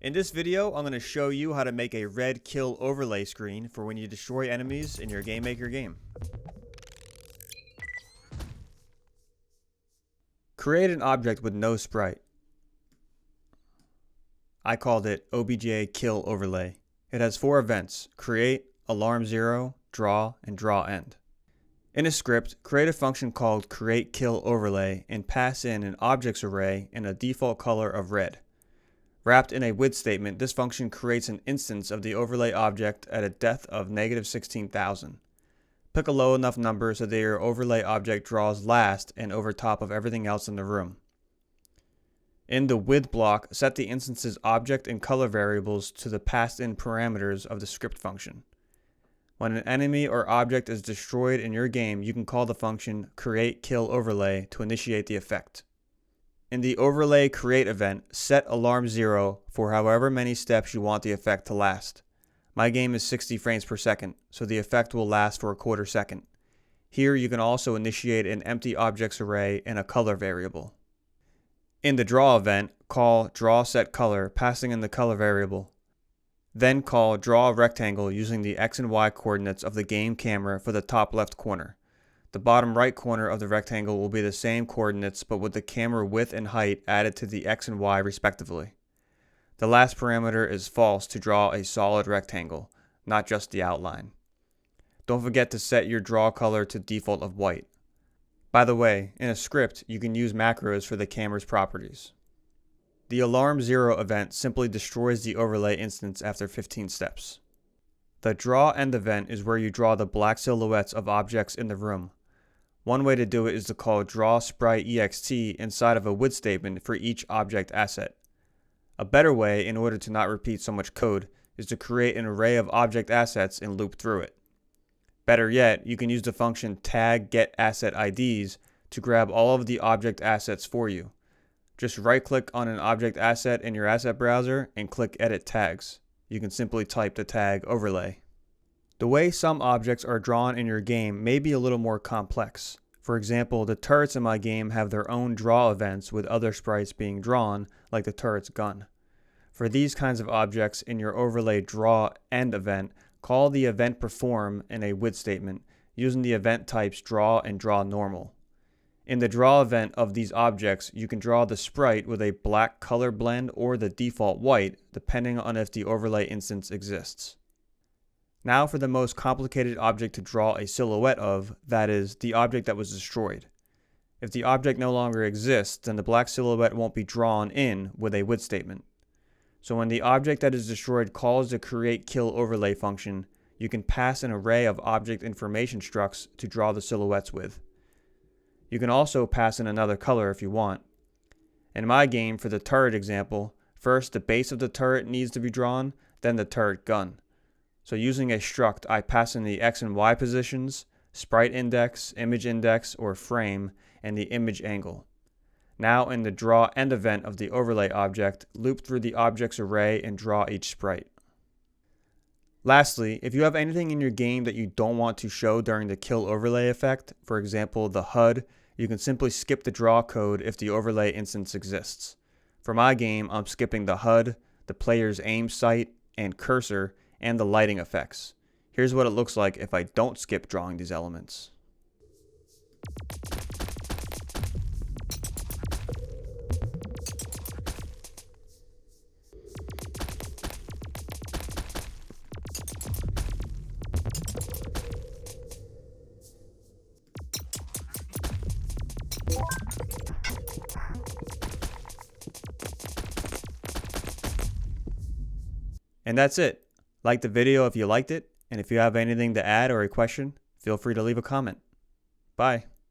In this video, I'm going to show you how to make a red kill overlay screen for when you destroy enemies in your GameMaker game. Create an object with no sprite. I called it OBJ kill overlay. It has 4 events: create, alarm 0, draw, and draw end. In a script, create a function called create kill overlay and pass in an objects array in a default color of red. Wrapped in a with statement, this function creates an instance of the overlay object at a depth of -16,000. Pick a low enough number so that your overlay object draws last and over top of everything else in the room. In the with block, set the instance's object and color variables to the passed-in parameters of the script function. When an enemy or object is destroyed in your game, you can call the function create kill overlay to initiate the effect. In the overlay create event, set alarm 0 for however many steps you want the effect to last. My game is 60 frames per second, so the effect will last for a quarter second. Here you can also initiate an empty objects array and a color variable. In the draw event, call draw set color, passing in the color variable. Then call draw rectangle using the X and Y coordinates of the game camera for the top left corner. The bottom right corner of the rectangle will be the same coordinates but with the camera width and height added to the X and Y respectively. The last parameter is false to draw a solid rectangle, not just the outline. Don't forget to set your draw color to default of white. By the way, in a script, you can use macros for the camera's properties. The alarm 0 event simply destroys the overlay instance after 15 steps. The draw end event is where you draw the black silhouettes of objects in the room. One way to do it is to call draw sprite ext inside of a with statement for each object asset. A better way, in order to not repeat so much code, is to create an array of object assets and loop through it. Better yet, you can use the function tag get asset IDs to grab all of the object assets for you. Just right-click on an object asset in your asset browser and click Edit Tags. You can simply type the tag overlay. The way some objects are drawn in your game may be a little more complex. For example, the turrets in my game have their own draw events with other sprites being drawn, like the turret's gun. For these kinds of objects in your overlay draw end event, call the event perform in a with statement using the event types draw and draw normal. In the draw event of these objects, you can draw the sprite with a black color blend or the default white, depending on if the overlay instance exists. Now for the most complicated object to draw a silhouette of, that is, the object that was destroyed. If the object no longer exists, then the black silhouette won't be drawn in with a with statement. So when the object that is destroyed calls the create kill overlay function, you can pass an array of object information structs to draw the silhouettes with. You can also pass in another color if you want. In my game, for the turret example, first the base of the turret needs to be drawn, then the turret gun. So using a struct, I pass in the X and Y positions, sprite index, image index, or frame, and the image angle. Now in the draw end event of the overlay object, loop through the objects array and draw each sprite. Lastly, if you have anything in your game that you don't want to show during the kill overlay effect, for example the HUD, you can simply skip the draw code if the overlay instance exists. For my game, I'm skipping the HUD, the player's aim sight and cursor, and the lighting effects. Here's what it looks like if I don't skip drawing these elements. And that's it. Like the video if you liked it, and if you have anything to add or a question, feel free to leave a comment. Bye.